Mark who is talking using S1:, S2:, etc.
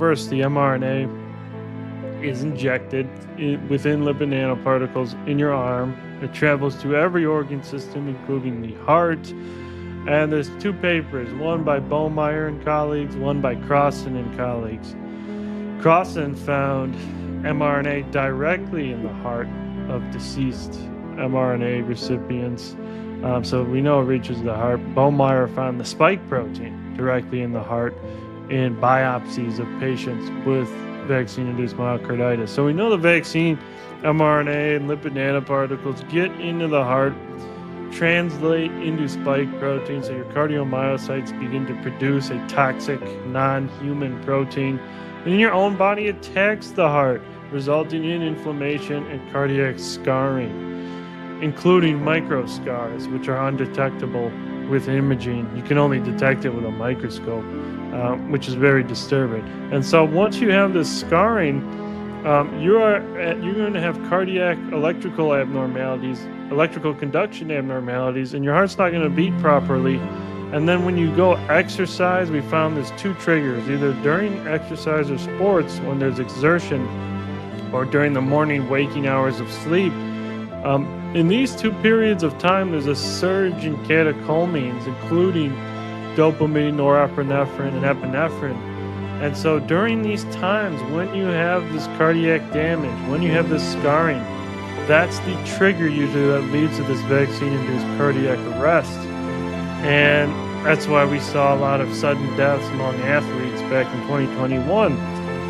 S1: first, the mRNA is injected within lipid nanoparticles in your arm. It travels to every organ system, including the heart. And there's two papers, one by Bowmeyer and colleagues, one by Crossan and colleagues. Crossan found mRNA directly in the heart of deceased mRNA recipients. So we know it reaches the heart. Bowmeyer found the spike protein directly in the heart in biopsies of patients with vaccine-induced myocarditis. So we know the vaccine mRNA and lipid nanoparticles get into the heart, translate into spike protein, so your cardiomyocytes begin to produce a toxic non-human protein, and in your own body attacks the heart, resulting in inflammation and cardiac scarring, including microscars, which are undetectable with imaging. You can only detect it with a microscope, which is very disturbing. And so once you have this scarring, you're going to have cardiac electrical abnormalities, electrical conduction abnormalities, and your heart's not going to beat properly. And then when you go exercise, we found there's two triggers, either during exercise or sports when there's exertion, or during the morning waking hours of sleep. In these two periods of time, there's a surge in catecholamines, including dopamine, norepinephrine, and epinephrine. And so during these times, when you have this cardiac damage, when you have this scarring, that's the trigger usually that leads to this vaccine-induced cardiac arrest. And that's why we saw a lot of sudden deaths among athletes back in 2021.